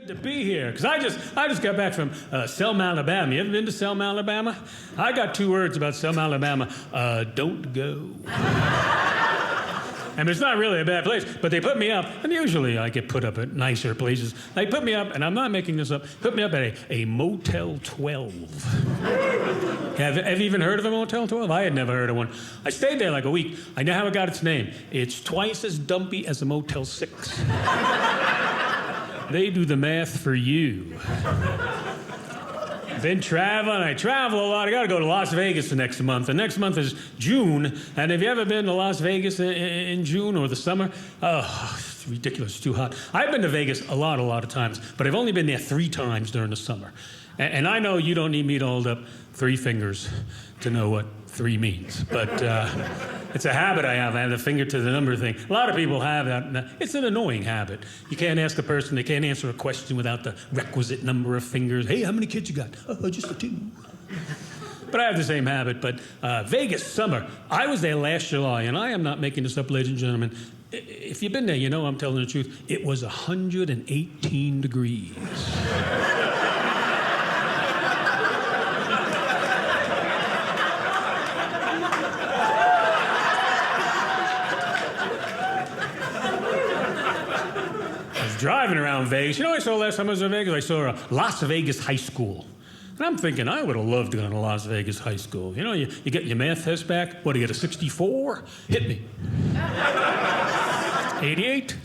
good to be here, because I just got back from Selma, Alabama. You ever been to Selma, Alabama? I got 2 words about Selma, Alabama. Don't go. And it's not really a bad place, but they put me up, and usually I get put up at nicer places. They put me up, and I'm not making this up, put me up at a Motel 12. Have you even heard of a Motel 12? I had never heard of one. I stayed there like a week. I know how it got its name. It's twice as dumpy as a Motel 6. They do the math for you. Been traveling. I travel a lot. I got to go to Las Vegas the next month. The next month is June. And have you ever been to Las Vegas in June or the summer? Oh, it's ridiculous. It's too hot. I've been to Vegas a lot of times, but I've only been there 3 times during the summer. And I know you don't need me to hold up 3 fingers to know what 3 means. But it's a habit I have. I have the finger to the number thing. A lot of people have that. It's an annoying habit. You can't ask a person, they can't answer a question without the requisite number of fingers. Hey, how many kids you got? Oh, just the 2. But I have the same habit. But Vegas summer, I was there last July, and I am not making this up, ladies and gentlemen. If you've been there, you know I'm telling the truth. It was 118 degrees. Driving around Vegas. You know what I saw last time I was in Vegas? I saw a Las Vegas high school. And I'm thinking, I would have loved to go to Las Vegas high school. You know, you get your math test back. What, do you get a 64? Hit me. 88?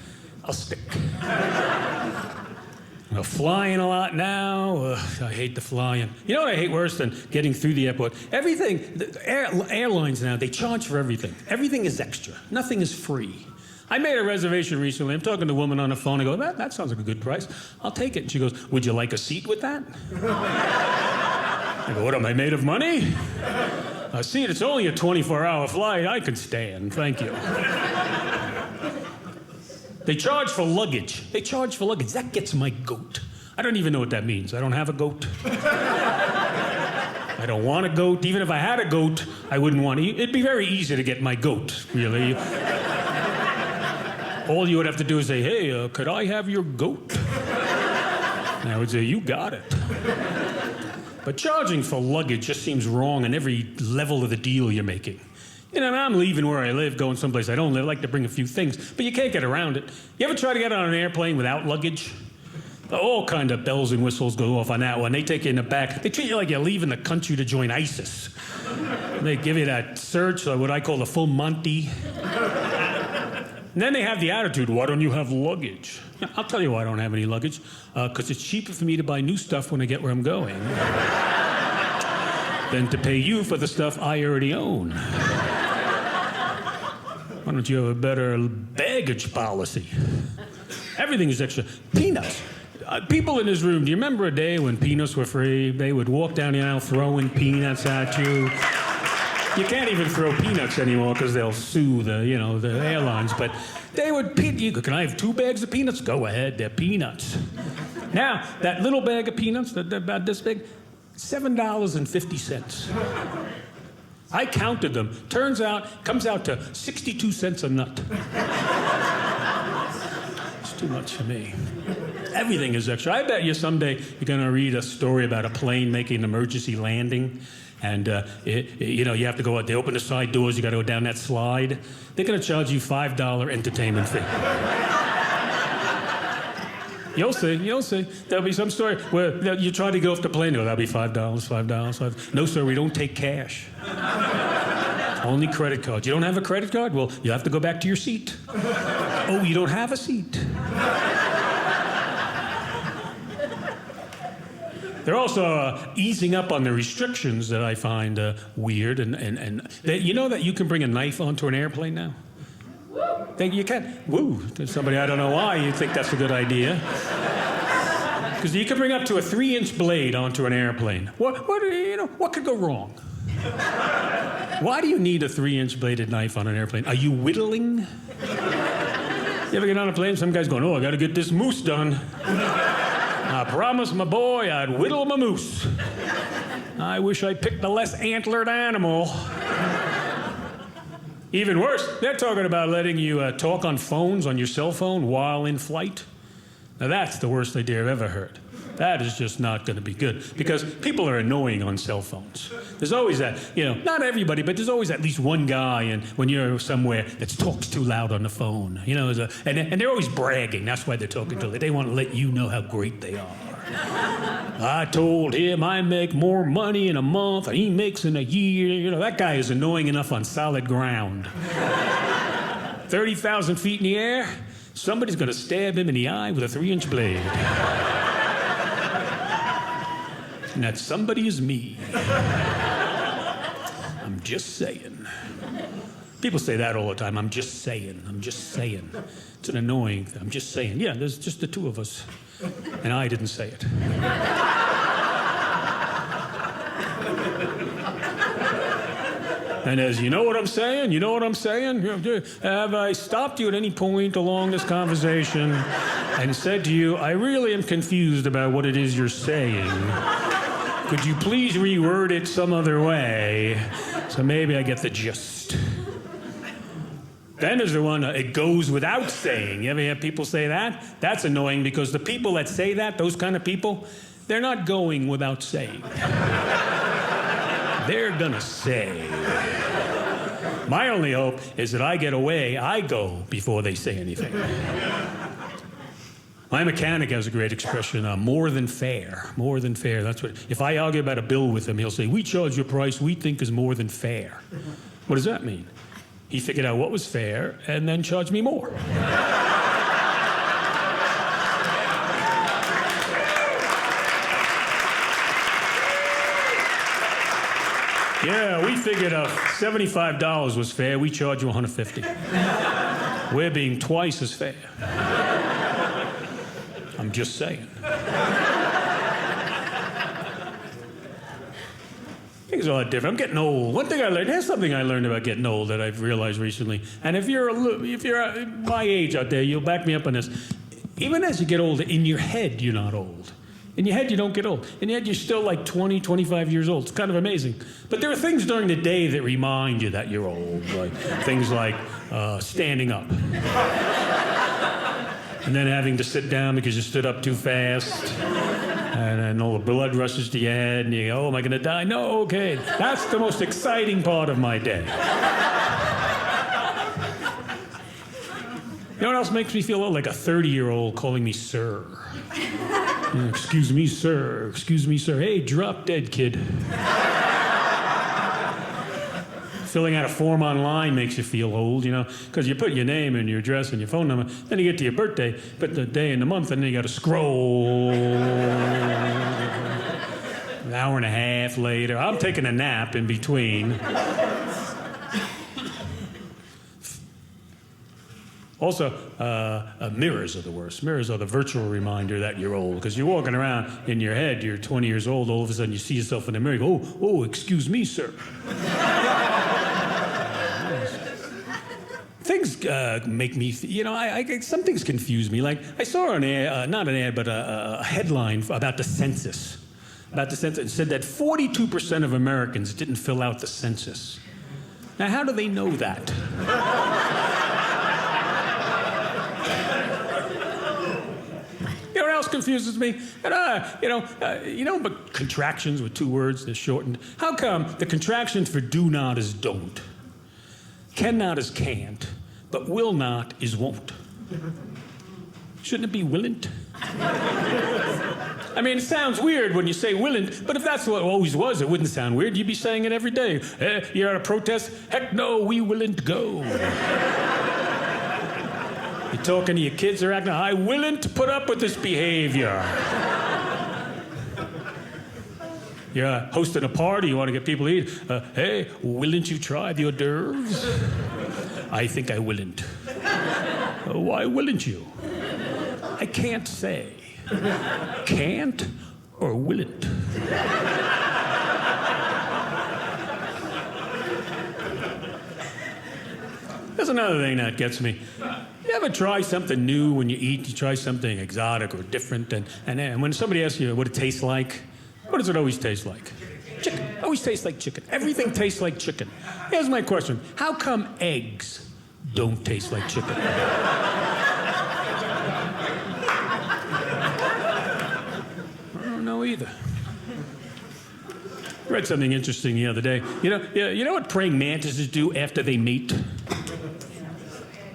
I'll stick. I'm flying a lot now. I hate the flying. You know what I hate worse than getting through the airport? Everything, airlines now, they charge for everything. Everything is extra. Nothing is free. I made a reservation recently. I'm talking to a woman on the phone. I go, that sounds like a good price. I'll take it. And she goes, would you like a seat with that? I go, what, am I made of money? A seat, it's only a 24-hour flight. I can stand, thank you. They charge for luggage. That gets my goat. I don't even know what that means. I don't have a goat. I don't want a goat. Even if I had a goat, I wouldn't want to. It'd be very easy to get my goat, really. All you would have to do is say, hey, could I have your goat? And I would say, you got it. But charging for luggage just seems wrong on every level of the deal you're making. You know, I'm leaving where I live, going someplace I don't live. I like to bring a few things, but you can't get around it. You ever try to get on an airplane without luggage? All kind of bells and whistles go off on that one. They take you in the back. They treat you like you're leaving the country to join ISIS. They give you that search, what I call the full Monty. And then they have the attitude, why don't you have luggage? I'll tell you why I don't have any luggage. Because it's cheaper for me to buy new stuff when I get where I'm going than to pay you for the stuff I already own. Why don't you have a better baggage policy? Everything is extra. Peanuts. People in this room, do you remember a day when peanuts were free? They would walk down the aisle throwing peanuts at you. You can't even throw peanuts anymore because they'll sue the airlines. But they would, can I have 2 bags of peanuts? Go ahead, they're peanuts. Now, that little bag of peanuts, they're about this big, $7.50. I counted them. Comes out to 62 cents a nut. It's too much for me. Everything is extra. I bet you someday you're going to read a story about a plane making an emergency landing. And, you have to go out. They open the side doors. You got to go down that slide. They're going to charge you $5 entertainment fee. You'll see. There'll be some story where you try to get off the plane. That'll be $5. No, sir, we don't take cash. Only credit cards. You don't have a credit card? Well, you have to go back to your seat. Oh, you don't have a seat. They're also easing up on the restrictions that I find weird. And you know that you can bring a knife onto an airplane now? You can. Woo. There's somebody, I don't know why you think that's a good idea. Because you can bring up to a 3-inch blade onto an airplane. What could go wrong? Why do you need a 3-inch bladed knife on an airplane? Are you whittling? You ever get on a plane, some guy's going, I got to get this moose done. I promised my boy I'd whittle my moose. I wish I picked a less antlered animal. Even worse, they're talking about letting you talk on phones on your cell phone while in flight. Now that's the worst idea I've ever heard. That is just not going to be good because people are annoying on cell phones. There's always that, not everybody, but there's always at least one guy and when you're somewhere that talks too loud on the phone. And they're always bragging. That's why they're talking to you. They want to let you know how great they are. I told him I make more money in a month than he makes in a year. That guy is annoying enough on solid ground. 30,000 feet in the air, somebody's going to stab him in the eye with a 3-inch blade. And that somebody is me. I'm just saying. People say that all the time. I'm just saying. I'm just saying. It's an annoying thing. I'm just saying. Yeah, there's just the two of us. And I didn't say it. And as you know what I'm saying? You know what I'm saying? Have I stopped you at any point along this conversation and said to you, I really am confused about what it is you're saying. Could you please reword it some other way so maybe I get the gist? Then there's the one, it goes without saying. You ever hear people say that? That's annoying because the people that say that, those kind of people, they're not going without saying. They're gonna say. My only hope is that I get away, I go before they say anything. My mechanic has a great expression, more than fair. More than fair. That's what. If I argue about a bill with him, he'll say, we charge you a price we think is more than fair. What does that mean? He figured out what was fair and then charged me more. Yeah, we figured out $75 was fair. We charge you $150. We're being twice as fair. I'm just saying. Things are a lot different. I'm getting old. One thing I learned, here's something I learned about getting old that I've realized recently. And if you're my age out there, you'll back me up on this. Even as you get older, in your head, you're not old. In your head, you don't get old. In your head, you're still like 20, 25 years old. It's kind of amazing. But there are things during the day that remind you that you're old. Like things like standing up. And then having to sit down because you stood up too fast. And then all the blood rushes to your head. And you go, oh, am I going to die? No, okay. That's the most exciting part of my day. You know what else makes me feel like a 30-year-old calling me sir? Excuse me, sir. Excuse me, sir. Hey, drop dead, kid. Filling out a form online makes you feel old, because you put your name and your address and your phone number. Then you get to your birthday, put the day and the month, and then you got to scroll. An hour and a half later. I'm taking a nap in between. Also, mirrors are the worst. Mirrors are the virtual reminder that you're old. Because you're walking around in your head, you're 20 years old, all of a sudden you see yourself in the mirror, you go, oh, excuse me, sir. Things make me, some things confuse me. Like, I saw an ad, not an ad, but a headline about the census. About the census. It said that 42% of Americans didn't fill out the census. Now, how do they know that? You know what else confuses me? And, but contractions with two words, they're shortened. How come the contractions for do not is don't? Cannot is can't, but will not is won't. Shouldn't it be willn't? I mean, it sounds weird when you say willn't, but if that's what it always was, it wouldn't sound weird. You'd be saying it every day. You're at a protest? Heck no, we willn't go. You're talking to your kids, they're acting, I willn't put up with this behavior. You're hosting a party, you want to get people to eat. Hey, willn't you try the hors d'oeuvres? I think I willn't. Why willn't you? I can't say. Can't or willn't? There's another thing that gets me. You ever try something new when you eat? You try something exotic or different, and when somebody asks you what it tastes like, what does it always taste like? Chicken. Always tastes like chicken. Everything tastes like chicken. Here's my question. How come eggs don't taste like chicken? either. I read something interesting the other day. You know what praying mantises do after they mate?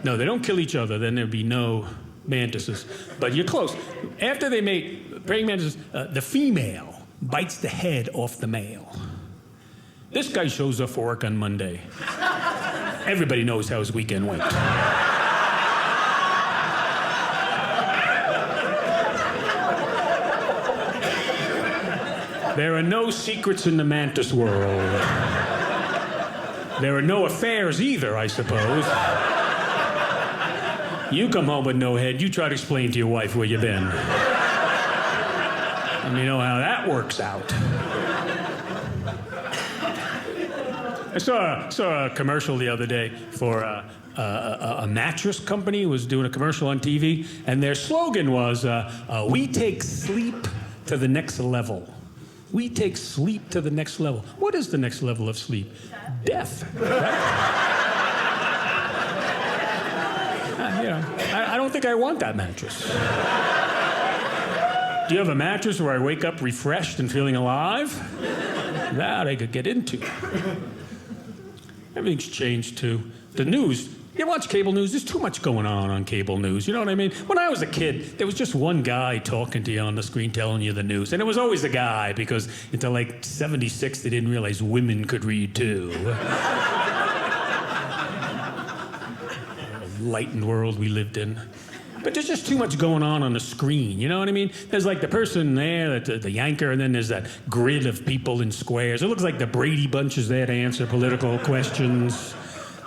No, they don't kill each other. Then there'd be no mantises. But you're close. After they mate, praying mantises, the female bites the head off the male. This guy shows up for work on Monday. Everybody knows how his weekend went. There are no secrets in the mantis world. There are no affairs either, I suppose. You come home with no head, you try to explain to your wife where you've been. And you know how that works out. I saw a commercial the other day for a mattress company was doing a commercial on TV, and their slogan was, we take sleep to the next level. We take sleep to the next level. What is the next level of sleep? Death. I don't think I want that mattress. Do you have a mattress where I wake up refreshed and feeling alive? That I could get into. Everything's changed, too. The news. You watch cable news, there's too much going on cable news, you know what I mean? When I was a kid, there was just one guy talking to you on the screen telling you the news, and it was always a guy, because until like 76, they didn't realize women could read too. Enlightened world we lived in. But there's just too much going on the screen, you know what I mean? There's like the person there, the anchor, and then there's that grid of people in squares. It looks like the Brady Bunch is there to answer political questions.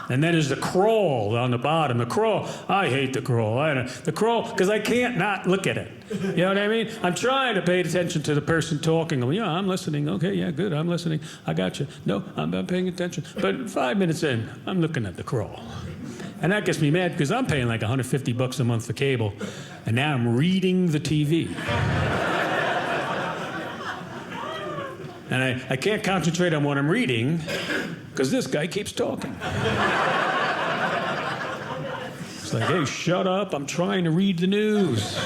And then there's the crawl on the bottom. The crawl, I hate the crawl. The crawl, because I can't not look at it. You know what I mean? I'm trying to pay attention to the person talking. Yeah, I'm listening. Okay, yeah, good, I'm listening. I got you. No, I'm not paying attention. But 5 minutes in, I'm looking at the crawl. And that gets me mad because I'm paying like $150 a month for cable. And now I'm reading the TV. And I can't concentrate on what I'm reading because this guy keeps talking. It's like, hey, shut up, I'm trying to read the news.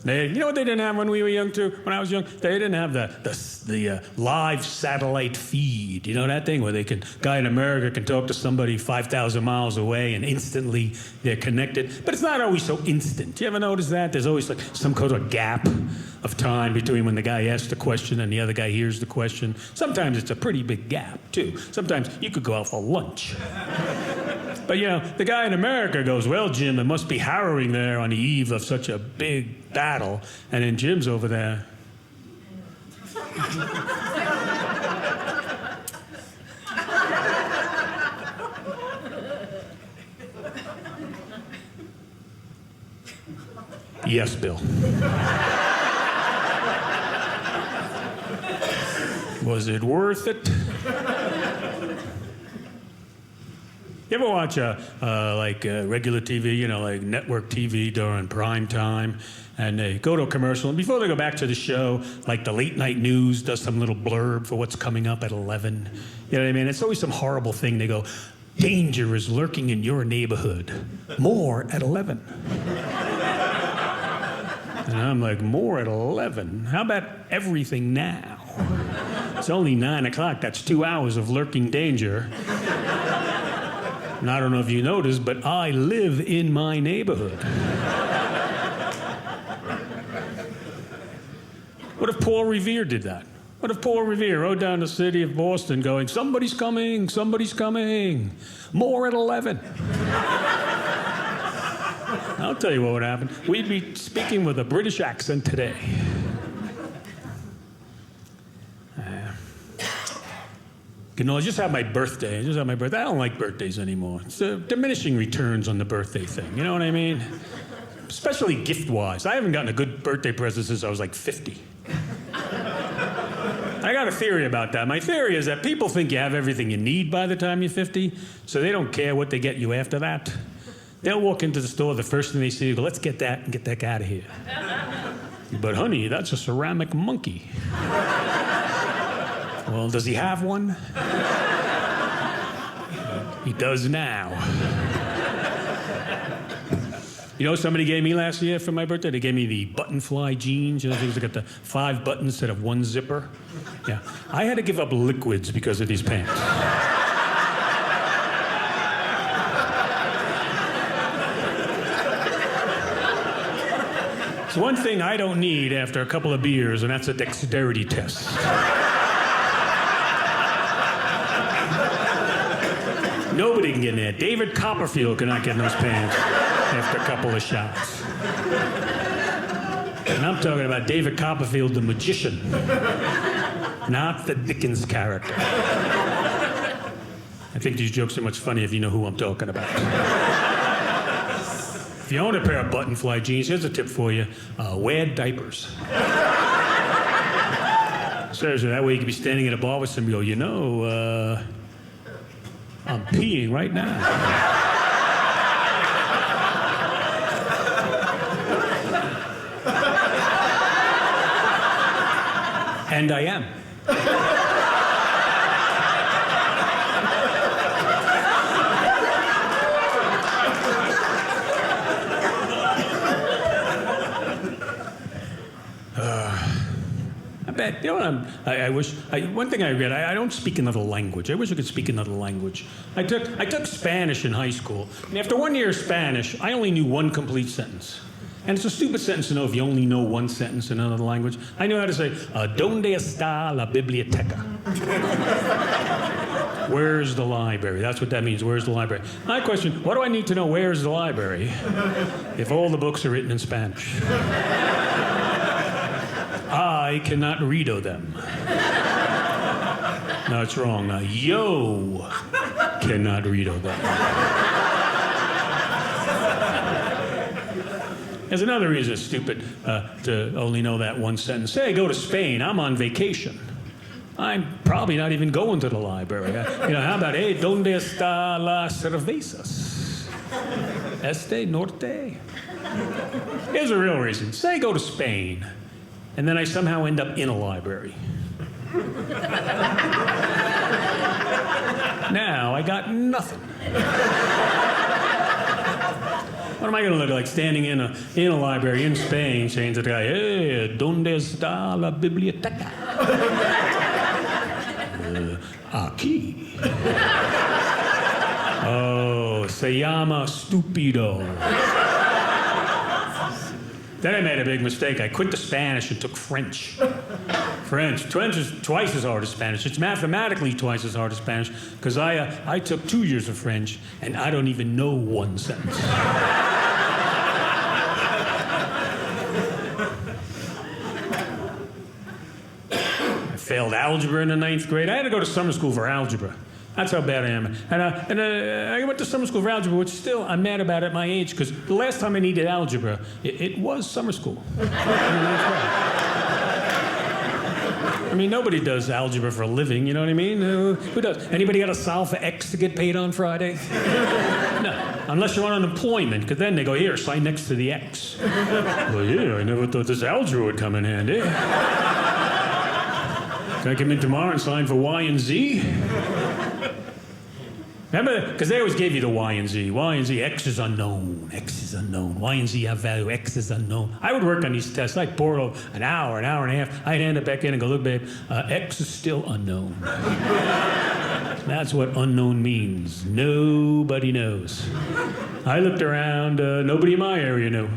You know what they didn't have when we were young, too? When I was young, they didn't have the live satellite feed. You know that thing where guy in America can talk to somebody 5,000 miles away and instantly they're connected. But it's not always so instant. You ever notice that? There's always like some kind of gap of time between when the guy asks the question and the other guy hears the question. Sometimes it's a pretty big gap, too. Sometimes you could go out for lunch. But, you know, the guy in America goes, well, Jim, it must be harrowing there on the eve of such a big battle. And then Jim's over there. Yes, Bill. Was it worth it? You ever watch regular TV, you know, like network TV during prime time, and they go to a commercial, and before they go back to the show, like the late night news does some little blurb for what's coming up at 11. You know what I mean? It's always some horrible thing. They go, danger is lurking in your neighborhood. More at 11. And I'm like, more at 11? How about everything now? It's only 9 o'clock. That's 2 hours of lurking danger. And I don't know if you noticed, but I live in my neighborhood. What if Paul Revere did that? What if Paul Revere rode down the city of Boston going, somebody's coming, more at 11? I'll tell you what would happen. We'd be speaking with a British accent today. You know, I just had my birthday. I don't like birthdays anymore. It's diminishing returns on the birthday thing. You know what I mean? Especially gift-wise. I haven't gotten a good birthday present since I was like 50. I got a theory about that. My theory is that people think you have everything you need by the time you're 50, so they don't care what they get you after that. They'll walk into the store, the first thing they see, they go, let's get that and get that guy out of here. But honey, that's a ceramic monkey. Well, does he have one? He does now. You know what somebody gave me last year for my birthday? They gave me the button-fly jeans. You know, things that got the 5 buttons instead of 1 zipper. Yeah. I had to give up liquids because of these pants. It's one thing I don't need after a couple of beers, and that's a dexterity test. Nobody can get in there. David Copperfield cannot get in those pants after a couple of shots. And I'm talking about David Copperfield, the magician, not the Dickens character. I think these jokes are much funnier if you know who I'm talking about. If you own a pair of button-fly jeans, here's a tip for you. Wear diapers. Seriously, that way you can be standing in a bar with somebody and go, you know, I'm peeing right now. And I am. I bet, you know what I wish, one thing I regret, I don't speak another language. I wish I could speak another language. I took Spanish in high school, and after 1 year of Spanish, I only knew 1 complete sentence. And it's a stupid sentence to know if you only know 1 sentence in another language. I knew how to say, ¿Dónde está la biblioteca? Where's the library? That's what that means, where's the library? My question, what do I need to know where's the library if all the books are written in Spanish? I cannot read them. No, it's wrong. Yo cannot read them. There's another reason it's stupid to only know that 1 sentence. Say, go to Spain. I'm on vacation. I'm probably not even going to the library. You know, how about, hey, ¿dónde está las cervezas? Este, norte? Here's a real reason. Say, go to Spain. And then I somehow end up in a library. Now I got nothing. What am I going to look like standing in a library in Spain saying to the guy, hey, ¿dónde está la biblioteca? Aquí. Oh, se llama estúpido. Then I made a big mistake. I quit the Spanish and took French. French is twice as hard as Spanish. It's mathematically twice as hard as Spanish because I took 2 years of French and I don't even know 1 sentence. I failed algebra in the 9th grade. I had to go to summer school for algebra. That's how bad I am. And I went to summer school for algebra, which still I'm mad about at my age, because the last time I needed algebra, it was summer school. I mean, nobody does algebra for a living, you know what I mean? Who does? Anybody got to solve for X to get paid on Friday? No, unless you're on unemployment, because then they go, here, sign next to the X. Well, yeah, I never thought this algebra would come in handy. Can I come in tomorrow and sign for Y and Z? Remember, because they always gave you the Y and Z. Y and Z, X is unknown. X is unknown. Y and Z have value. X is unknown. I would work on these tests. I'd pour over an hour and a half. I'd hand it back in and go, look, babe, X is still unknown. That's what unknown means. Nobody knows. I looked around. Nobody in my area knew.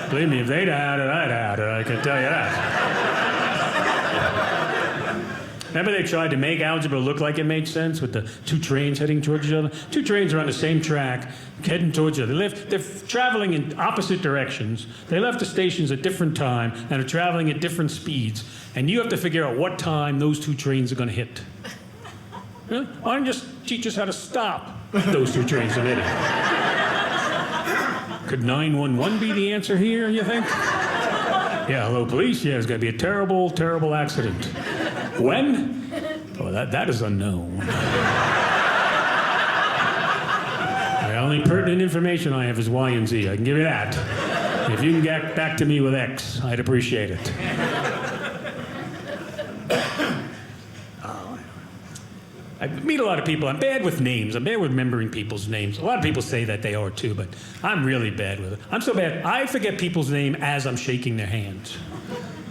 Believe me, if they'd had it, I'd had it. I can tell you that. Remember they tried to make algebra look like it made sense with the 2 trains heading towards each other? 2 trains are on the same track, heading towards each other. They're traveling in opposite directions. They left the stations at different time and are traveling at different speeds. And you have to figure out what time those 2 trains are going to hit. Why don't you just teach us how to stop those 2 trains from hitting? Could 911 be the answer here, you think? Yeah, hello, police. Yeah, it's going to be a terrible, terrible accident. When? Oh, that is unknown. The only pertinent information I have is Y and Z. I can give you that. If you can get back to me with X, I'd appreciate it. I meet a lot of people. I'm bad with names. I'm bad with remembering people's names. A lot of people say that they are too, but I'm really bad with it. I'm so bad, I forget people's name as I'm shaking their hands.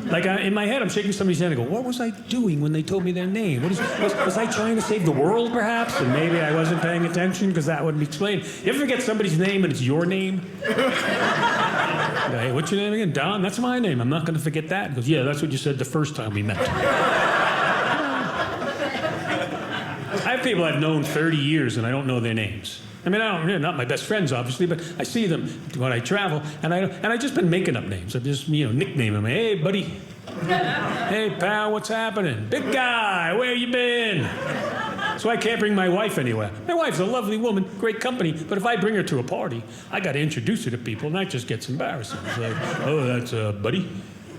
Like in my head, I'm shaking somebody's hand. I go, what was I doing when they told me their name? Was I trying to save the world, perhaps? And maybe I wasn't paying attention because that wouldn't explain. You ever forget somebody's name and it's your name? Hey, what's your name again? Don? That's my name. I'm not going to forget that. He goes, yeah, that's what you said the first time we met. I have people I've known 30 years and I don't know their names. I mean, they're not my best friends, obviously, but I see them when I travel, and I just been making up names. I just, nickname them. Hey, buddy. Hey, pal, what's happening? Big guy, where you been? So I can't bring my wife anywhere. My wife's a lovely woman, great company, but if I bring her to a party, I got to introduce her to people, and that just gets embarrassing. It's like, oh, that's Buddy.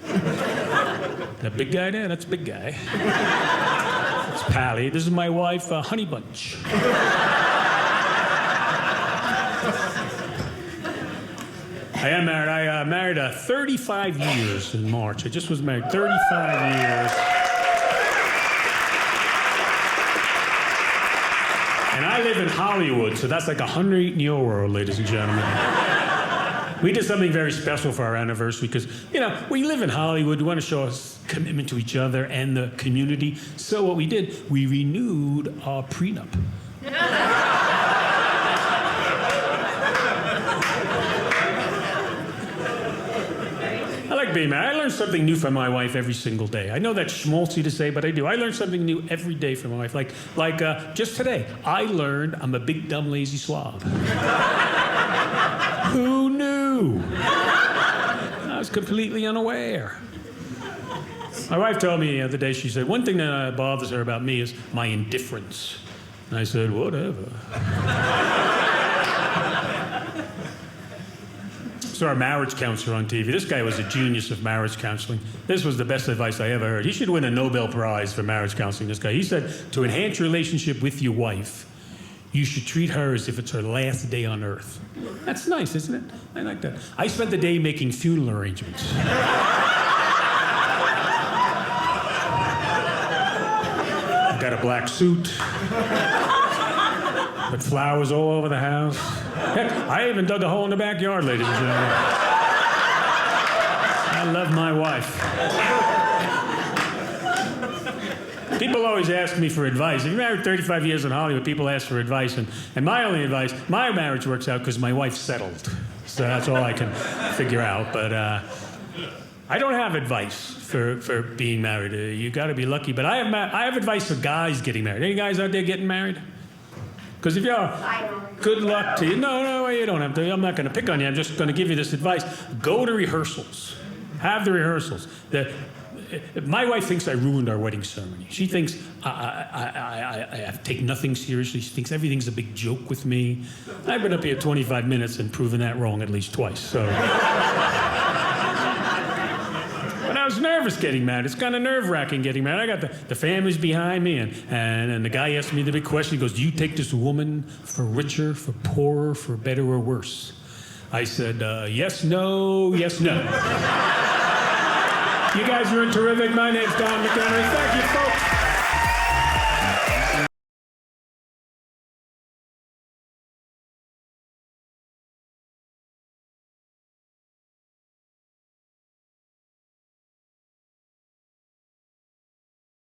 That big guy there, that's Big Guy. That's Pally. This is my wife, Honey Bunch. I am married. I married 35 years in March. I just was married 35 years. And I live in Hollywood, so that's like 100 euro, ladies and gentlemen. We did something very special for our anniversary because, we live in Hollywood. We want to show us commitment to each other and the community. So what we did, we renewed our prenup. I like being married. I learn something new from my wife every single day. I know that's schmaltzy to say, but I do. I learn something new every day from my wife. Like just today, I learned I'm a big, dumb, lazy slob. Who knew? I was completely unaware. My wife told me the other day, she said, one thing that bothers her about me is my indifference. And I said, whatever. Saw a marriage counselor on TV. This guy was a genius of marriage counseling. This was the best advice I ever heard. He should win a Nobel Prize for marriage counseling, this guy. He said, to enhance your relationship with your wife, you should treat her as if it's her last day on earth. That's nice, isn't it? I like that. I spent the day making funeral arrangements. Got a black suit. Put flowers all over the house. Heck, I even dug a hole in the backyard, ladies and gentlemen. I love my wife. People always ask me for advice. If you're married 35 years in Hollywood, people ask for advice. And my only advice, my marriage works out because my wife's settled. So that's all I can figure out. But I don't have advice for being married. You got to be lucky. But I have advice for guys getting married. Any guys out there getting married? Because if you're, good luck to you. No, you don't have to. I'm not going to pick on you. I'm just going to give you this advice. Go to rehearsals. Have the rehearsals. My wife thinks I ruined our wedding ceremony. She thinks I take nothing seriously. She thinks everything's a big joke with me. I've been up here 25 minutes and proven that wrong at least twice. So. But I was nervous getting married. It's kind of nerve-wracking getting married. I got the families behind me, and the guy asked me the big question. He goes, do you take this woman for richer, for poorer, for better or worse? I said, yes, no, yes, no. You guys are terrific. My name's Don McEnery. Thank you, folks.